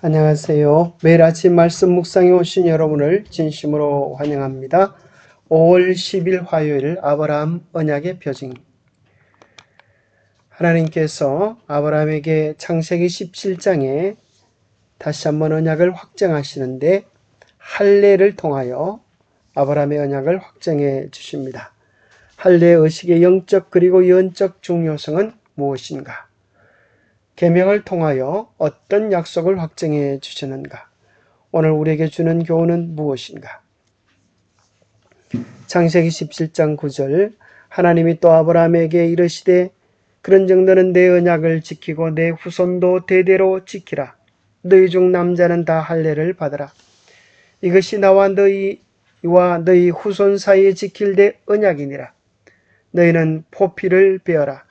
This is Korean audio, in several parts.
안녕하세요. 매일 아침 말씀 묵상에 오신 여러분을 진심으로 환영합니다. 5월 10일 화요일 아브라함 언약의 표징. 하나님께서 아브라함에게 창세기 17장에 다시 한번 언약을 확정하시는데 할례를 통하여 아브라함의 언약을 확정해 주십니다. 할례 의식의 영적 그리고 영적 중요성은 무엇인가? 계명을 통하여 어떤 약속을 확정해 주시는가? 오늘 우리에게 주는 교훈은 무엇인가? 창세기 17장 9절 하나님이 또 아브라함에게 이르시되 그런즉 너는 내 언약을 지키고 내 후손도 대대로 지키라. 너희 중 남자는 다 할례를 받으라. 이것이 나와 너희와 너희 후손 사이에 지킬 내 언약이니라. 너희는 포피를 베어라.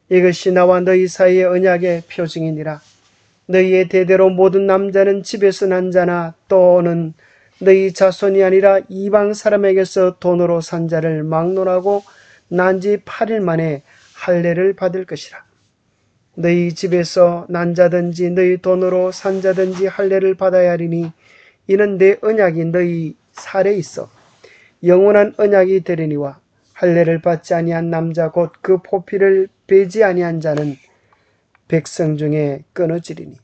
이것이 나와 너희 사이의 언약의 표징이니라. 너희의 대대로 모든 남자는 집에서 난 자나 또는 너희 자손이 아니라 이방 사람에게서 돈으로 산 자를 막론하고 난 지 8일 만에 할례를 받을 것이라. 너희 집에서 난 자든지 너희 돈으로 산 자든지 할례를 받아야 하리니 이는 내 언약이 너희 살에 있어 영원한 언약이 되리니와 할례를 받지 아니한 남자 곧 그 포피를 베지 아니한 자는 백성 중에 끊어지리니.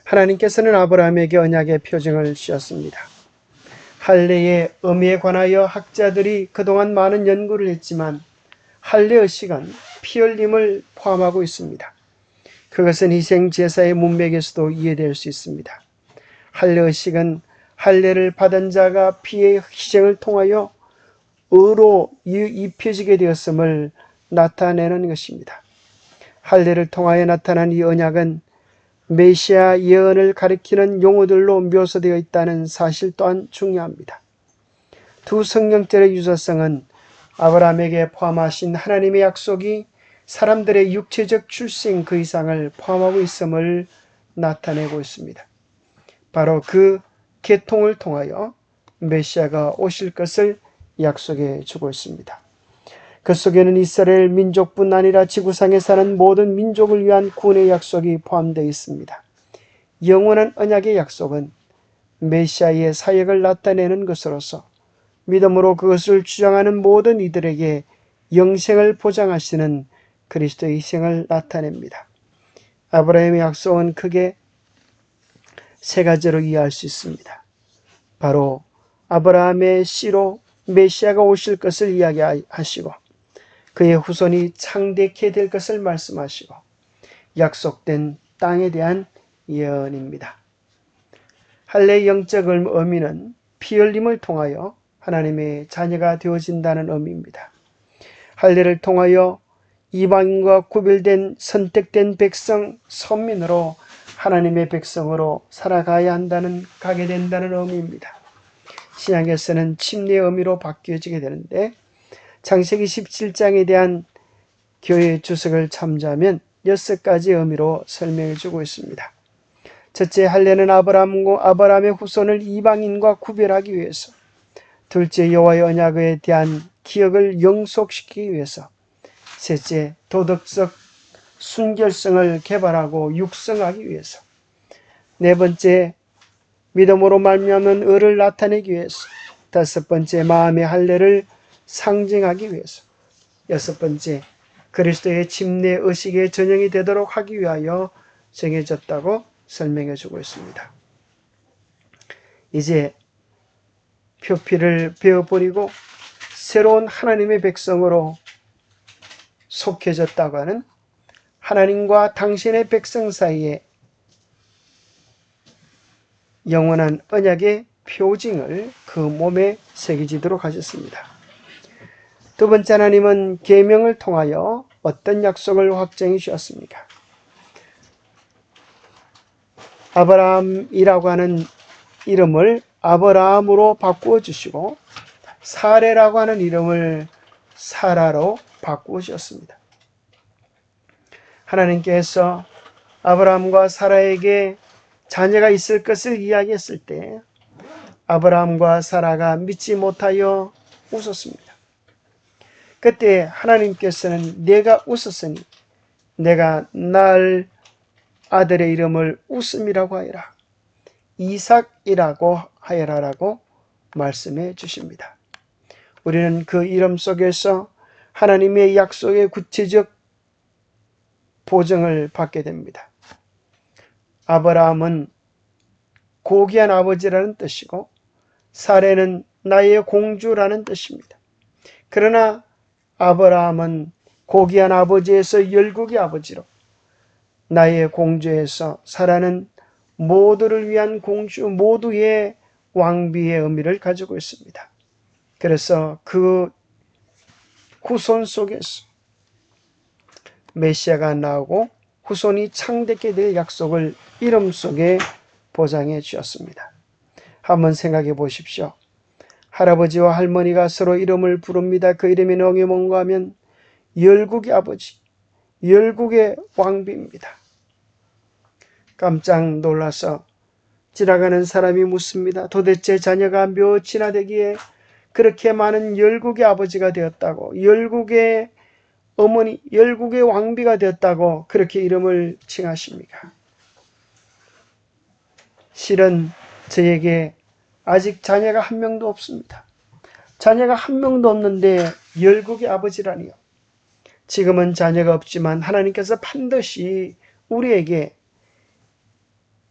하나님께서는 아브라함에게 언약의 표징을 씌웠습니다. 할례의 의미에 관하여 학자들이 그동안 많은 연구를 했지만 할례 의식은 피 흘림을 포함하고 있습니다. 그것은 희생 제사의 문맥에서도 이해될 수 있습니다. 할례 의식은 할례를 받은 자가 피의 희생을 통하여 의로 입혀지게 되었음을 나타내는 것입니다. 할례를 통하여 나타난 이 언약은 메시아 예언을 가리키는 용어들로 묘사되어 있다는 사실 또한 중요합니다. 두 성경절의 유사성은 아브라함에게 포함하신 하나님의 약속이 사람들의 육체적 출생 그 이상을 포함하고 있음을 나타내고 있습니다. 바로 그 계통을 통하여 메시아가 오실 것을 약속해 주고 있습니다. 그 속에는 이스라엘 민족뿐 아니라 지구상에 사는 모든 민족을 위한 구원의 약속이 포함되어 있습니다. 영원한 언약의 약속은 메시아의 사역을 나타내는 것으로서 믿음으로 그것을 주장하는 모든 이들에게 영생을 보장하시는 그리스도의 희생을 나타냅니다. 아브라함의 약속은 크게 세 가지로 이해할 수 있습니다. 바로 아브라함의 씨로 메시아가 오실 것을 이야기하시고 그의 후손이 창대케 될 것을 말씀하시고 약속된 땅에 대한 예언입니다. 할례의 영적 의미는 피 흘림을 통하여 하나님의 자녀가 되어진다는 의미입니다. 할례를 통하여 이방인과 구별된 선택된 백성, 선민으로 하나님의 백성으로 살아가게 된다는 의미입니다. 신약에서는 침례의 의미로 바뀌어지게 되는데 창세기 17장에 대한 교회의 주석을 참조하면 6가지 의미로 설명해 주고 있습니다. 첫째, 할례는 아브라함의 후손을 이방인과 구별하기 위해서. 둘째, 여호와의 언약에 대한 기억을 영속시키기 위해서. 셋째, 도덕적 순결성을 개발하고 육성하기 위해서. 네 번째, 믿음으로 말미암는 의를 나타내기 위해서. 다섯 번째, 마음의 할례를 상징하기 위해서. 여섯 번째, 그리스도의 침례 의식의 전형이 되도록 하기 위하여 정해졌다고 설명해 주고 있습니다. 이제 표피를 베어버리고 새로운 하나님의 백성으로 속해졌다고 하는 하나님과 당신의 백성 사이에 영원한 언약의 표징을 그 몸에 새기지도록 하셨습니다. 두 번째, 하나님은 계명을 통하여 어떤 약속을 확정해 주셨습니까? 아브라함이라고 하는 이름을 아브라함으로 바꾸어 주시고 사레라고 하는 이름을 사라로 바꾸어 주셨습니다. 하나님께서 아브라함과 사라에게 자녀가 있을 것을 이야기했을 때 아브라함과 사라가 믿지 못하여 웃었습니다. 그때 하나님께서는 내가 웃었으니 내가 날 아들의 이름을 웃음이라고 하여라. 이삭이라고 하여라라고 말씀해 주십니다. 우리는 그 이름 속에서 하나님의 약속의 구체적 보증을 받게 됩니다. 아브라함은 고귀한 아버지라는 뜻이고 사레는 나의 공주라는 뜻입니다. 그러나 아브라함은 고귀한 아버지에서 열국의 아버지로, 나의 공주에서 사라는 모두를 위한 공주, 모두의 왕비의 의미를 가지고 있습니다. 그래서 그 후손 속에서 메시아가 나오고 후손이 창대케 될 약속을 이름 속에 보장해 주었습니다. 한번 생각해 보십시오. 할아버지와 할머니가 서로 이름을 부릅니다. 그 이름이 뭔가 하면 열국의 아버지, 열국의 왕비입니다. 깜짝 놀라서 지나가는 사람이 묻습니다. 도대체 자녀가 몇이나 되기에 그렇게 많은 열국의 아버지가 되었다고, 열국의 어머니, 열국의 왕비가 되었다고 그렇게 이름을 칭하십니까? 실은 저에게 아직 자녀가 한 명도 없습니다. 자녀가 한 명도 없는데 열국의 아버지라니요. 지금은 자녀가 없지만 하나님께서 반드시 우리에게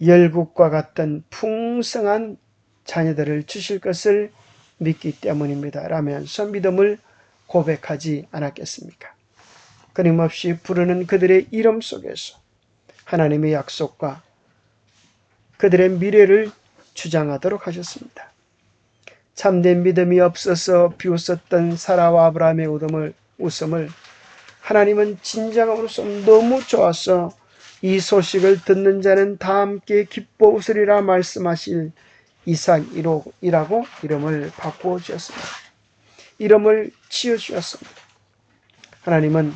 열국과 같은 풍성한 자녀들을 주실 것을 믿기 때문입니다. 라면서 믿음을 고백하지 않았겠습니까? 끊임없이 부르는 그들의 이름 속에서 하나님의 약속과 그들의 미래를 주장하도록 하셨습니다. 참된 믿음이 없어서 비웃었던 사라와 아브라함의 웃음을 하나님은 진정으로서 너무 좋아서 이 소식을 듣는 자는 다 함께 기뻐 웃으리라 말씀하실 이삭이라고 이름을 바꾸어 주셨습니다. 이름을 지어 주셨습니다. 하나님은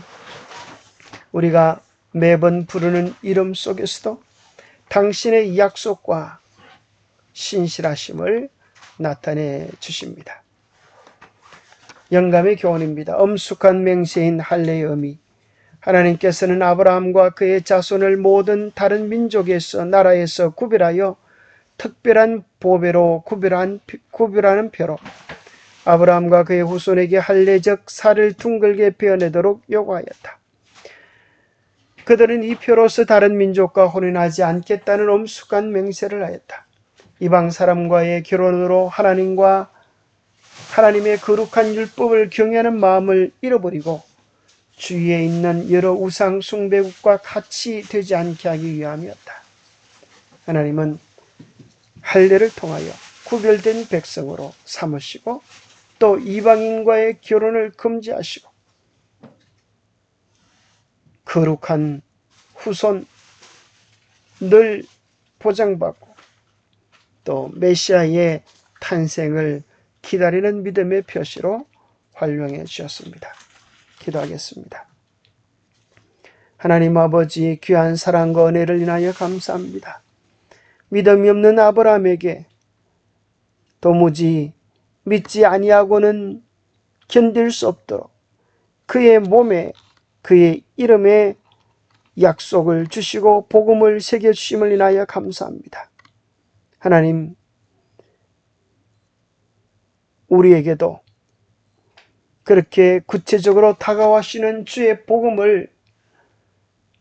우리가 매번 부르는 이름 속에서도 당신의 약속과 신실하심을 나타내 주십니다. 영감의 교훈입니다. 엄숙한 맹세인 할례의 의미. 하나님께서는 아브라함과 그의 자손을 모든 다른 민족에서 나라에서 구별하여 특별한 보배로 구별하는 표로 아브라함과 그의 후손에게 할례적 살을 둥글게 베어내도록 요구하였다. 그들은 이 표로서 다른 민족과 혼인하지 않겠다는 엄숙한 맹세를 하였다. 이방 사람과의 결혼으로 하나님의 거룩한 율법을 경외하는 마음을 잃어버리고 주위에 있는 여러 우상 숭배국과 같이 되지 않게 하기 위함이었다. 하나님은 할례를 통하여 구별된 백성으로 삼으시고 또 이방인과의 결혼을 금지하시고 거룩한 후손 늘 보장받고 또 메시아의 탄생을 기다리는 믿음의 표시로 활용해 주셨습니다. 기도하겠습니다. 하나님 아버지 귀한 사랑과 은혜를 인하여 감사합니다. 믿음이 없는 아브라함에게 도무지 믿지 아니하고는 견딜 수 없도록 그의 몸에 그의 이름에 약속을 주시고 복음을 새겨주심을 인하여 감사합니다. 하나님, 우리에게도 그렇게 구체적으로 다가와시는 주의 복음을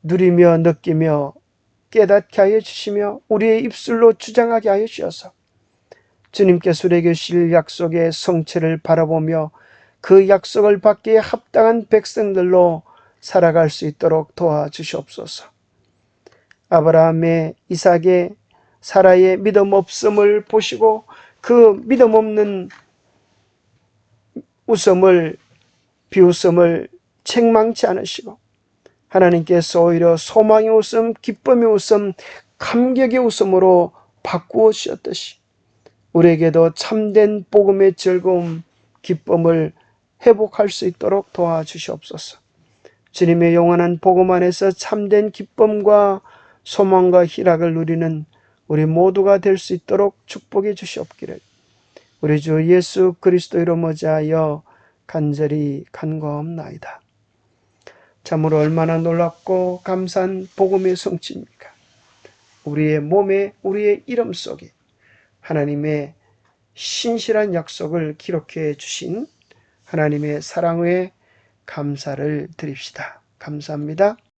누리며 느끼며 깨닫게 하여 주시며 우리의 입술로 주장하게 하여 주셔서 주님께서 우리에게 주실 약속의 성취를 바라보며 그 약속을 받기에 합당한 백성들로 살아갈 수 있도록 도와주시옵소서. 아브라함의, 이삭의, 사라의 믿음 없음을 보시고 그 믿음 없는 비웃음을 책망치 않으시고 하나님께서 오히려 소망의 웃음, 기쁨의 웃음, 감격의 웃음으로 바꾸어 주셨듯이 우리에게도 참된 복음의 즐거움, 기쁨을 회복할 수 있도록 도와주시옵소서. 주님의 영원한 복음 안에서 참된 기쁨과 소망과 희락을 누리는 우리 모두가 될 수 있도록 축복해 주시옵기를 우리 주 예수 그리스도 이름 의지하여 간절히 간구하옵나이다. 참으로 얼마나 놀랍고 감사한 복음의 성취입니까? 우리의 몸에 우리의 이름 속에 하나님의 신실한 약속을 기록해 주신 하나님의 사랑에 감사를 드립시다. 감사합니다.